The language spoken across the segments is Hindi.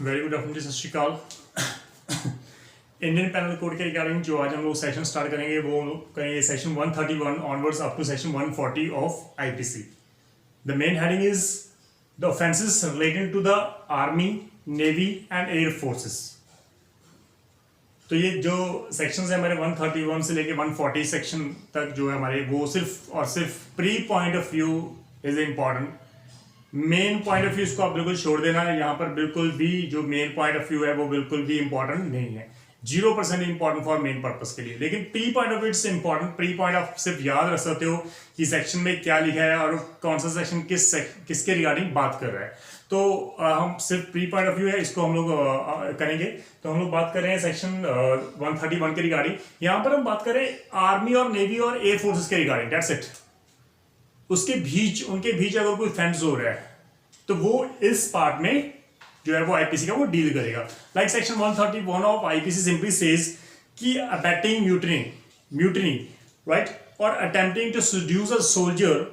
वेरी गुड आफ्टरनून, सत श्रीकाल। इंडियन पैनल कोड के रिगार्डिंग जो आज हम लोग सेशन स्टार्ट करेंगे वो करेंगे session 131 onwards up to session 140 of IPC. The main heading is the offences related to the army, navy and air forces. तो ये जो सेक्शंस है हमारे 131 से लेके 140 सेक्शन तक जो है हमारे, वो सिर्फ और सिर्फ pre point of view is important. Main point of view इसको आप बिल्कुल छोड़ देना है। यहाँ पर बिल्कुल भी जो मेन पॉइंट ऑफ व्यू है वो बिल्कुल भी इंपॉर्टेंट नहीं है, 0% इंपॉर्टेंट फॉर मेन पर्पस के लिए। लेकिन pre point of its important. Pre point आप सिर्फ याद रख सकते हो कि सेक्शन में क्या लिखा है और कौन सा सेक्शन किसके रिगार्डिंग बात कर रहा है। तो हम सिर्फ प्री पॉइंट ऑफ व्यू है, इसको हम लोग करेंगे। तो हम लोग बात कर रहे हैं सेक्शन 131 के रिगार्डिंग। यहाँ पर हम बात करें आर्मी और नेवी और एयर फोर्सेस के रिगार्डिंग, दैट्स इट। उनके बीच अगर कोई फेंस हो रहा है तो वो इस पार्ट में जो है वो आईपीसी का वो डील करेगा। Like section 131 of IPC simply says कि अबैटिंग म्यूटनी राइट और attempting to seduce a soldier,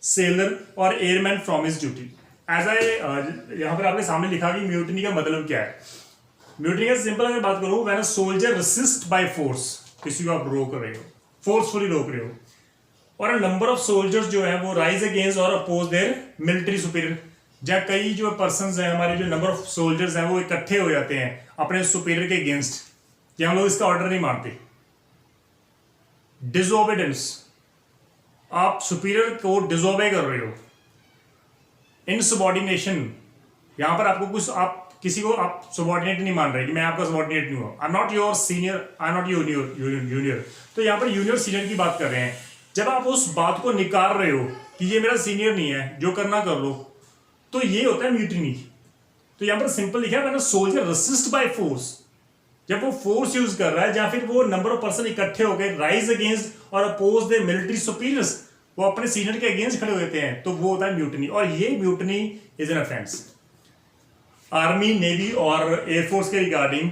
sailor और airman from his duty. As I यहाँ पर आपके सामने लिखा कि म्यूटनी का मतलब क्या है। म्यूटनी का सिंपल अगर बात करूं, when a soldier resist by force, किसी को आप रोक रहे हो, फोर्सफुली रोक रहे हो, और अ नंबर ऑफ सोल्जर्स जो है वो राइज अगेंस्ट और अपोज देयर मिलिट्री सुपीरियर। जब कई जो पर्संस हैं हमारे, जो नंबर ऑफ सोल्जर्स हैं वो इकट्ठे हो जाते हैं अपने सुपीरियर के अगेंस्ट, कि हम लोग इसका ऑर्डर नहीं मानते। डिसओबीडियंस, आप सुपीरियर को डिसओबे कर रहे हो। इनसबऑर्डिनेशन, यहां पर आपको कुछ, आप किसी को आप सबऑर्डिनेट नहीं मान रहे कि मैं आपका सबऑर्डिनेट नहीं हूं। I am not your senior, I am not your junior. तो यहां पर जूनियर सीनियर की बात कर रहे हैं। जब आप उस बात को निकाल रहे हो कि ये मेरा सीनियर नहीं है, जो करना कर लो, तो ये होता है म्यूटिनी। तो यहां पर सिंपल लिखा है when a soldier resist by force, जब वो फोर्स यूज कर रहा है या फिर वो नंबर ऑफ पर्सन इकट्ठे हो गए राइज अगेंस्ट और अपोज द मिलिट्री सुपीरियर्स, वो अपने सीनियर के अगेंस्ट खड़े होते हैं, तो वो होता है म्यूटिनी। और ये mutiny is an offence. Army, navy और एयरफोर्स के रिगार्डिंग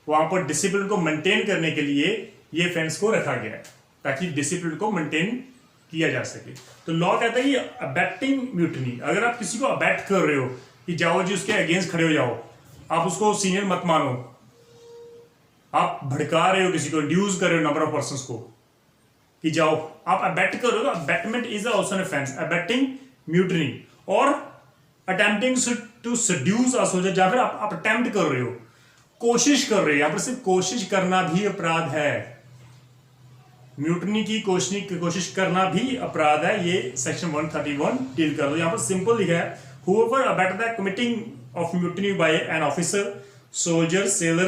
वहां पर डिसिप्लिन को मेंटेन करने के लिए ये ऑफेंस को रखा गया है, ताकि डिसिप्लिन को मेंटेन किया जा सके। तो लॉ कहता है ये अबैटिंग म्यूटनी, अगर आप किसी को अबैट कर रहे हो कि जाओ जी उसके अगेंस्ट खड़े हो जाओ, आप उसको सीनियर मत मानो, आप भड़का रहे हो किसी को, इंड्यूस कर रहे हो नंबर ऑफ पर्संस को कि जाओ, आप अबैट कर रहे हो, abetment is also an offence. Abetting mutiny और attempting to seduce a soldier, या फिर आप अटेम्प्ट कर रहे हो, कोशिश कर रहे हो, यहां पर सिर्फ कोशिश करना भी अपराध है। म्यूटनी की कोशिश करना भी अपराध है। ये सेक्शन 131 डील कर दो। यहाँ पर सिंपल लिखा है whoever abet the committing of mutiny by an officer, soldier, sailor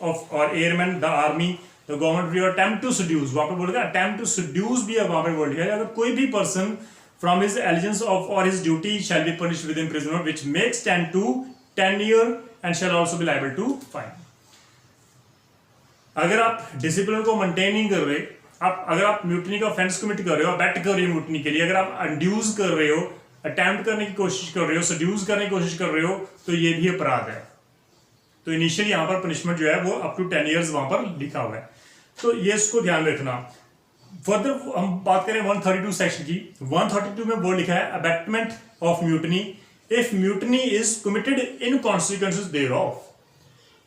of or airman, the army, the government will attempt to seduce, वहां पर बोलेगा attempt to seduce भी वहां पर बोल लिखा है। अगर कोई भी person from his allegiance of or his duty shall be punished with imprisonment which may extend to 10 years and shall also be liable to fine। अगर आप डिसिप्लिन को मेंटेन नहीं कर रहे, अगर आप म्यूटनी का ऑफेंस कमिट कर रहे हो, अबैट कर रहे हो म्यूटनी के लिए, अगर आप इंड्यूस कर रहे हो, अटेम्प्ट करने की कोशिश कर रहे हो, सड्यूस करने की कोशिश कर रहे हो, तो ये भी अपराध है। तो इनिशियली यहां पर पनिशमेंट जो है वो अप टू 10 इयर्स वहां पर लिखा हुआ है। तो ये इसको ध्यान रखना। फर्दर हम बात करें 132 सेक्शन की। 132 में वो लिखा है abetment of mutiny if mutiny is committed in consequences thereof.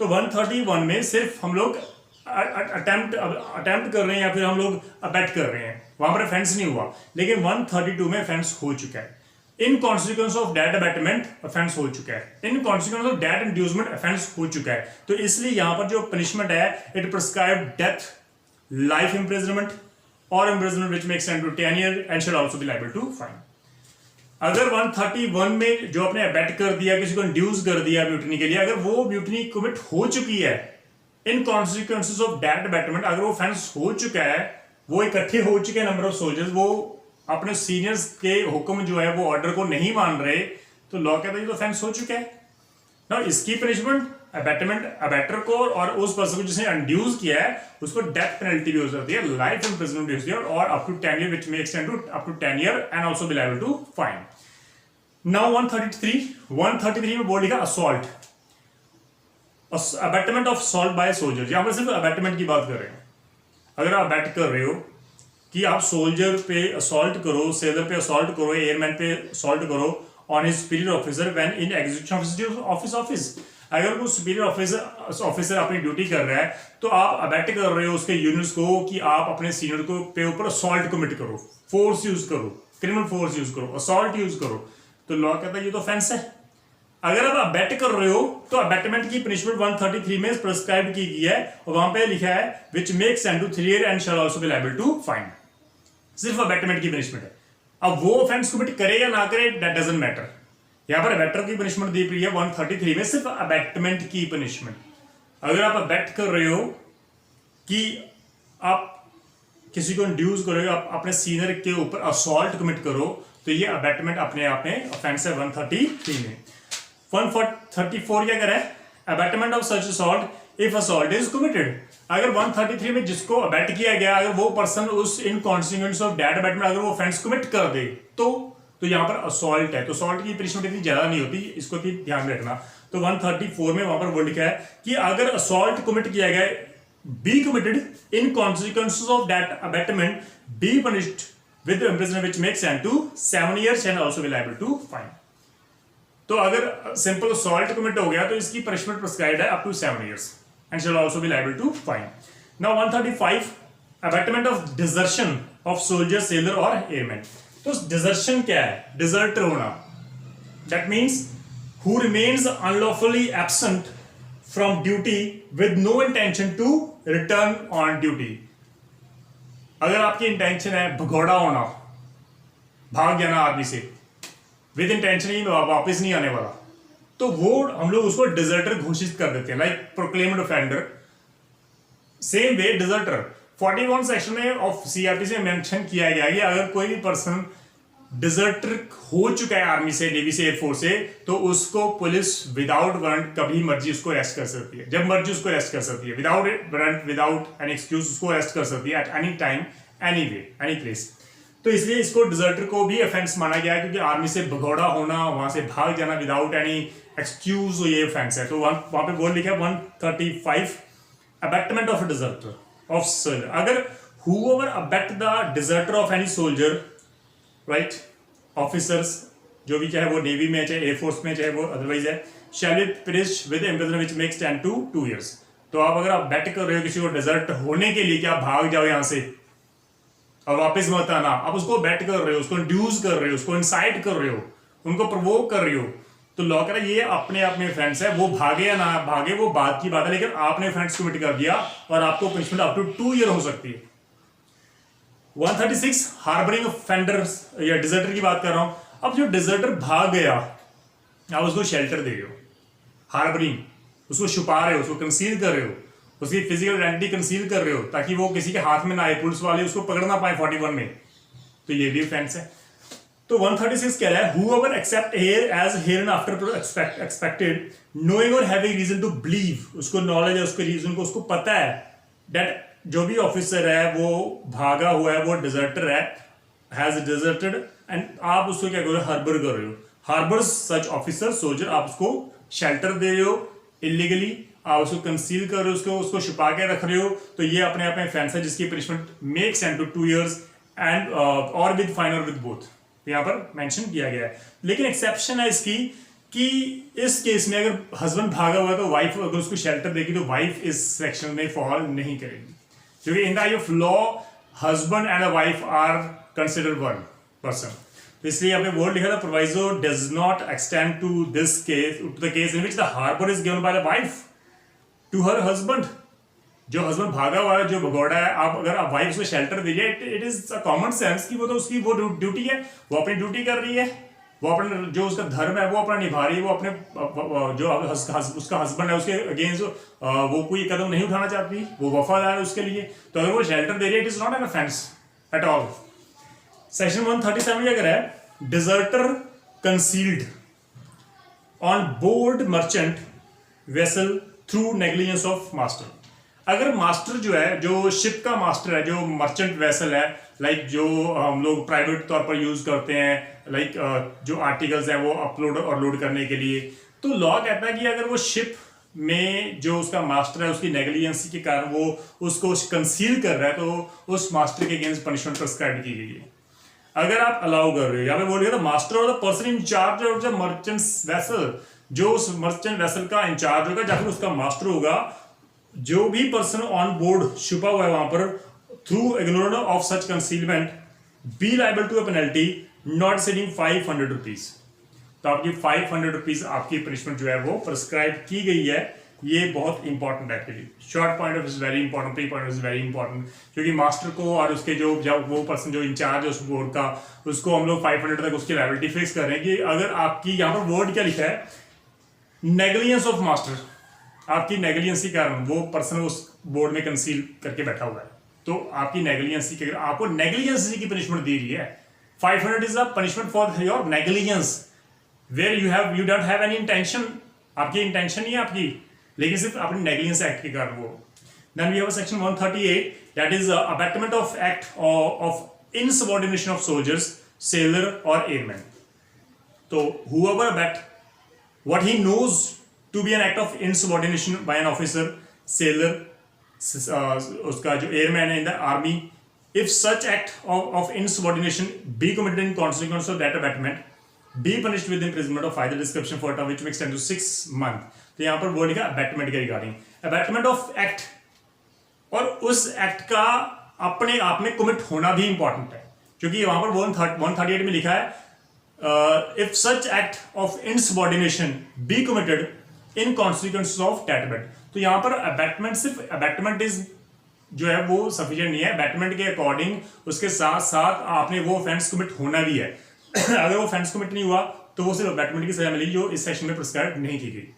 तो 131 में सिर्फ हम लोग अटेम्प्ट कर रहे हैं या फिर हम लोग अबैट कर रहे हैं, वहां पर ऑफेंस नहीं हुआ। लेकिन 132 में ऑफेंस हो चुका है। इन consequence of that abatement offence हो चुका है। इन consequence of that inducement offence हो चुका है। तो इसलिए यहां पर जो पनिशमेंट है, it prescribe death, life imprisonment और imprisonment which may extend to 10 year and shall also be liable to fine. अगर 131 में जो आपने अबैट कर दिया, किसी को इंड्यूस कर दिया म्यूटनी के लिए, अगर वो म्यूटनी कमिट हो चुकी है इन कॉन्सिक्वेंसेस ऑफ दैट अबैटमेंट, अगर वो ऑफेंस हो चुका है, वो इकट्ठे हो चुके हैं नंबर ऑफ सोल्जर्स, वो अपने सीनियर्स के हुक्म जो है वो ऑर्डर को नहीं मान रहे, तो लॉ कहता है तो ऑफेंस हो चुका है ना। इसकी पनिशमेंट अबैटर को और उस पर्सन को जिसने इंड्यूस किया है उसको डेथ पेनल्टी भी हो सकती है, लाइफ इंप्रिजनमेंट भी हो सकती है, और up to 10 year which may extend to up to 10 year and also be liable to fine. Now 133 में बोर्ड लिखा assault, abetment of assault by soldier. यहां पर सिर्फ अबैटमेंट की बात कर रहे हैं। अगर आप अबैट कर रहे हो कि आप सोल्जर पे असॉल्ट करो, सेलर पे असॉल्ट करो, एयरमैन पे असॉल्ट करो, on his superior officer when in execution of his office. अगर वो सुपीरियर ऑफिसर अपनी ड्यूटी कर रहा है तो आप अबेट कर रहे हो उसके यूनिट्स को कि आप अपने सीनियर को पे ऊपर असॉल्ट कमिट करो, फोर्स यूज करो, क्रिमिनल फोर्स यूज करो, असॉल्ट यूज करो, तो लॉ कहता है ये तो ऑफेंस है। अगर आप अबेट कर रहे हो तो अबेटमेंट की पनिशमेंट 133 में प्रिस्क्राइब की गई है और वहां पे लिखा है which may extend to 3 years and shall also be liable to fine. सिर्फ अबेटमेंट की पनिशमेंट है। अब वो ऑफेंस कमिट करे या ना करे दैट डजंट मैटर। यहां पर अबेटर की पनिशमेंट दी गई है 133 में, सिर्फ अबेटमेंट की पनिशमेंट। अगर आप अबेट कर रहे हो कि आप किसी को इंड्यूस करो, आप अपने सीनियर के ऊपर असॉल्ट कमिट करो, तो ये अबेटमेंट अपने आप में ऑफेंस है 133 में। 134 क्या करे, abetment of such assault if assault is committed. अगर 133 में जिसको अबेट किया गया अगर वो पर्सन उस in consequence of that abetment अगर वो ऑफेंस कमिट कर दे तो यहां पर असॉल्ट है, तो असॉल्ट की पनिशमेंट इतनी ज्यादा नहीं होती, इसको भी ध्यान में रखना। तो 134 में वहां पर वर्ड क्या है कि अगर असॉल्ट कमिट किया गया be committed in consequences of that abetment be punished with imprisonment which may extend to 7 years and also be liable to fine. तो अगर सिंपल असॉल्ट कमिट हो गया तो इसकी पनिशमेंट प्रिस्क्राइब्ड है up to 7 years and shall also be liable to fine. Now 135 abetment of desertion of soldier, sailor और एयरमैन। तो डिजर्शन क्या है, डिजर्टर होना, that means who remains unlawfully absent from duty with no intention to return on duty. अगर आपकी इंटेंशन है भगौड़ा होना, भाग जाना आदमी से विद इंटेंशन ही वापस नहीं आने वाला, तो वो हम लोग उसको डिजर्टर घोषित कर देते हैं, like proclaimed offender. Same way deserter 41 section में ऑफ सीआरपीसी में मेंशन किया गया कि अगर कोई भी पर्सन डिजर्टर हो चुका है आर्मी से, नेवी से, एयरफोर्स से, तो उसको पुलिस विदाउट वारंट कभी मर्जी उसको अरेस्ट कर सकती है, जब मर्जी उसको अरेस्ट कर सकती है, without warrant, without any excuse उसको अरेस्ट कर सकती है at any time, any way, any place. तो इसलिए इसको डिजर्टर को भी ऑफेंस माना गया है क्योंकि आर्मी से भगौड़ा होना, वहां से भाग जाना विदाउट एनी एक्सक्यूज, ये ऑफेंस है। तो वहां पे बोल लिखा है 135 abetment of deserter of soldier. अगर whoever abet the deserter of any soldier, right, officers जो भी, चाहे वो नेवी में, चाहे एयरफोर्स में, चाहे वो अदरवाइज है, shall be punished with imprisonment which makes 10 to 2 years। तो आप अगर आप बेट कर रहे हो किसी को डिजर्ट होने के लिए कि आप भाग जाओ यहां से और वापस मत आना, आप उसको बेट कर रहे हो, उसको इंड्यूस कर रहे हो, उसको इंसाइट कर रहे हो, उनको प्रोवोक कर रहे हो, तो लॉ कह रहा है ये अपने आप में ऑफेंस है। वो भागे या ना भागे वो बात की बात है, लेकिन आपने ऑफेंस कमिट कर दिया और आपको पनिशमेंट अप टू 2 years हो सकती है। 136 हार्बरिंग ऑफेंडर्स या डिजर्टर की बात कर रहा हूं। अब जो डिजर्टर भाग गया, आप उसको शेल्टर दे रहे हो, हार्बरिंग, उसको छुपा रहे हो, उसको कंसील कर रहे हो, उसकी फिजिकल आइडेंटिटी कंसील कर रहे हो ताकि वो किसी के हाथ में ना आए, पुलिस वाले उसको पकड़ ना पाए 41 में, तो ये भी ऑफेंस है। तो 136 कह रहा है whoever accept here as hereinafter expected knowing or having reason to believe, उसको नॉलेज है, उसके रीजन को, उसको पता है that जो भी ऑफिसर है वो भागा हुआ है, वो डिजर्टर है, हैज डिजर्टेड, एंड आप उसको क्या कर रहे हो, हार्बर कर रहे हो, हार्बर सच ऑफिसर सोल्जर, आप उसको शेल्टर दे रहे हो इलीगली, आप उसको कंसील कर रहे हो, उसको छुपा के रख रहे हो, तो ये अपने आप में ऑफेंस है जिसकी punishment may extend to 2 years and और विद फाइन और विद बोथ यहाँ पर मेंशन किया गया है। लेकिन एक्सेप्शन है इसकी कि इस केस में अगर हस्बैंड भागा हुआ है तो वाइफ अगर उसको शेल्टर देगी तो वाइफ इस सेक्शन में फॉल नहीं करेगी, क्योंकि in the eye of law husband and a wife are considered one person. तो इसलिए यहाँ पे वर्ड लिखा था proviso does not extend to this case, to the case in which the harbour is given by the wife to her husband. जो हस्बैंड भागा हुआ है, जो भगौड़ा है, आप अगर आप वाइफ को शेल्टर दीजिए, it is a common sense कि वो तो उसकी वो ड्यूटी है, वो अपनी ड्यूटी कर रही है, वो अपने जो उसका धर्म है वो अपना निभा रही है, वो अपने जो उसका हस्बैंड है उसके अगेंस्ट वो कोई कदम नहीं उठाना चाहती, वो वफादार है उसके लिए, तो अगर वो शेल्टर दे रही है it is not an offence at all. Section 137 क्या कर रहा है, deserter concealed on board merchant vessel through negligence of master. अगर मास्टर जो है, जो शिप का मास्टर है, जो मर्चेंट वेसल है, लाइक जो हम लोग प्राइवेट तौर पर यूज करते हैं, लाइक जो आर्टिकल्स हैं वो अपलोड और लोड करने के लिए, तो लॉ कहता है कि अगर वो शिप में जो उसका मास्टर है उसकी नेग्लिजेंसी के कारण वो उसको कंसील कर रहा है तो उस मास्टर के अगेंस्ट पनिशमेंट प्रिस्क्राइब की गई है। अगर आप अलाउ कर रहे हो, यहाँ पे बोल रहे मास्टर और the person in charge of the merchant vessel, जो उस मर्चेंट वेसल का इंचार्ज होगा या फिर उसका मास्टर होगा, जो भी पर्सन ऑन बोर्ड छुपा हुआ है वहां पर, through ignorance of such concealment be liable to a penalty not exceeding 500 rupees. तो आपकी 500 रुपीज आपकी पनिशमेंट जो है वो प्रिस्क्राइब की गई है। ये बहुत इंपॉर्टेंट है actually, short point of is very important, pre point is very important, क्योंकि मास्टर को और उसके जो जब वो पर्सन जो इंचार्ज है उस बोर्ड का, उसको हम लोग 500 तक उसकी लायबिलिटी फिक्स कर रहे हैं कि अगर आपकी यहाँ पर वर्ड क्या लिखा है, नेग्लिजेंस ऑफ मास्टर, आपकी नेग्लिजेंसी के कारण वो पर्सन उस बोर्ड में कंसील करके बैठा हुआ है, तो आपकी नेग्लिजेंसी के, आपको नेग्लिजेंसी की पनिशमेंट दी गई है। 500 is a punishment for your negligence where you don't have any intention, आपकी इंटेंशन नहीं है आपकी, लेकिन सिर्फ अपनी नेग्लिजेंस एक्ट के कारण वो। Then we have section 138 that is abetment of act of insubordination of soldiers, sailor और एयरमैन। तो whoever abet what he knows to be an act of insubordination by an officer, sailor, उसका जो एयरमैन है in the army, if such act of insubordination be committed in consequence of that abetment, be punished with imprisonment of either description for a term which may extend to 6 months। तो यहाँ पर वर्ड लिखा अबैटमेंट के रिगार्डिंग, अबैटमेंट ऑफ एक्ट, और उस एक्ट का अपने आप में कमिट होना भी इंपॉर्टेंट है, क्योंकि वहां पर 138 में लिखा है if such act of insubordination be committed in consequence of that abet. तो यहाँ पर अबैटमेंट, सिर्फ अबैटमेंट इज जो है वो सफिशिएंट नहीं है, अबैटमेंट के अकॉर्डिंग उसके साथ साथ आपने वो ऑफेंस कमिट होना भी है। अगर वो ऑफेंस कमिट नहीं हुआ तो वो सिर्फ अबैटमेंट की सजा मिलेगी, जो इस सेक्शन में प्रिस्क्राइब नहीं की गई।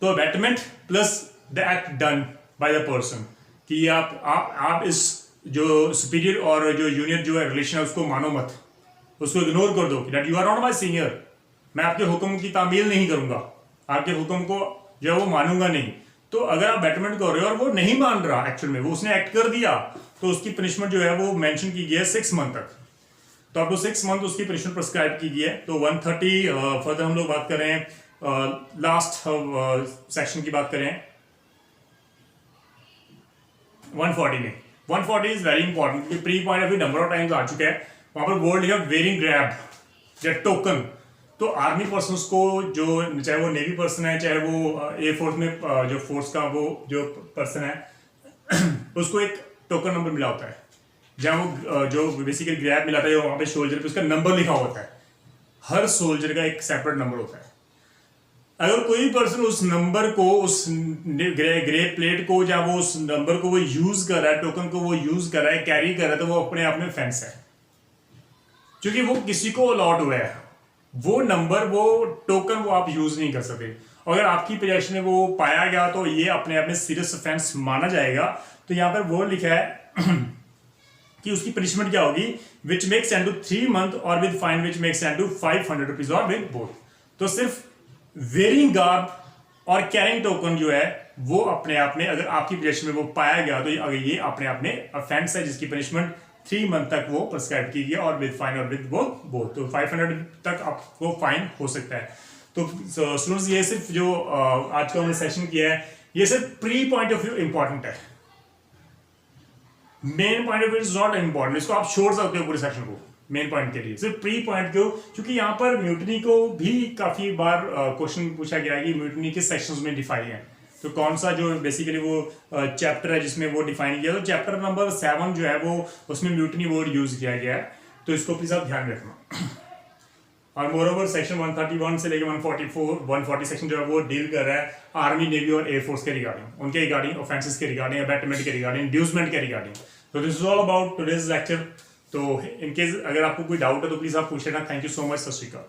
तो abatement plus the act done by the person, कि आप इस जो सुपीरियर और जो जूनियर जो है रिलेशन है उसको मानो मत, उसको इग्नोर कर दो कि that you are not my senior, मैं आपके हुक्म की तामील नहीं करूंगा, आपके हुक्म को जो है वो मानूंगा नहीं। तो अगर आप बैटमेंट कर रहे हो और वो नहीं मान रहा एक्चुअल में, वो उसने एक्ट कर दिया, तो उसकी पनिशमेंट जो है वो मेंशन की गई है 6 मंथ तक। तो आपको 6 मंथ उसकी पनिशमेंट प्रिस्क्राइब की गई है। तो 130 फर्दर हम लोग बात कर रहे हैं, लास्ट सेक्शन की बात करें 140 में। 140 इज वेरी इंपॉर्टेंट, क्योंकि प्री पॉइंट अभी नंबर ऑफ टाइम्स आ चुका है, वहां पर वर्ड लिखा वेयरिंग ग्रैब या टोकन। तो आर्मी पर्सन को, जो चाहे वो नेवी पर्सन है, चाहे वो एयरफोर्स में जो फोर्स का वो जो पर्सन है उसको एक टोकन नंबर मिला होता है, जहाँ वो जो बेसिकली ग्रैब मिला था है, वहां पे सोल्जर पे उसका नंबर लिखा होता है। हर सोल्जर का एक सेपरेट नंबर होता है। अगर कोई पर्सन उस नंबर को, उस ग्रे प्लेट को, या वो उस नंबर को वो यूज कर रहा है, टोकन को वो यूज कर रहा है, कैरी कर रहा है, तो वो अपने आप में ऑफेंस है, क्योंकि वो किसी को अलॉट हुआ है। वो नंबर, वो टोकन वो आप यूज नहीं कर सकते। अगर आपकी पोजीशन में वो पाया गया तो ये अपने आप में सीरियस ऑफेंस माना जाएगा। तो यहाँ पर वो लिखा है कि उसकी पनिशमेंट क्या होगी, विच मेक्स एंड टू 3 मंथ और with fine which may extend to 500 rupees और विद बोथ। तो सिर्फ वेयरिंग गार्ब और कैरिंग टोकन जो है वो अपने आप में, अगर आपकी पोजीशन में वो पाया गया तो अगर ये अपने आप में ऑफेंस है, जिसकी पनिशमेंट 3 मंथ तक वो प्रिस्क्राइब की गई, और विद फाइन और विद बोथ। तो 500 तक आपको फाइन हो सकता है। तो स्टूडेंट्स, ये सिर्फ जो आज का हमने सेशन किया है, ये सिर्फ pre point of view important है, main point of view is not important. इसको आप छोड़ सकते हो पूरे सेक्शन को मेन पॉइंट के लिए, सिर्फ प्री पॉइंट क्यों, क्योंकि यहाँ पर म्यूटनी को भी काफी बार क्वेश्चन पूछा गया है कि म्यूटनी किस सेक्शंस में डिफाइन है, तो कौन सा जो बेसिकली वो चैप्टर है जिसमें वो डिफाइन किया। तो चैप्टर नंबर 7 जो है वो, उसमें म्यूटनी वर्ड यूज किया गया है, तो इसको प्लीज आप ध्यान रखना। और मोर ओवर सेक्शन 131 से लेकर 140 सेक्शन जो है वो डील कर रहा है आर्मी, नेवी और एयरफोर्स के रिगार्डिंग, उनके रिगार्डिंग, ऑफेंसेस के रिगार्डिंग, अबैटमेंट के रिगार्डिंग, इंड्यूसमेंट के रिगार्डिंग। तो this is all about today's lecture. तो इनकेस अगर आपको कोई डाउट है तो प्लीज आप पूछ लेना। Thank you so much. सत श्री अकाल।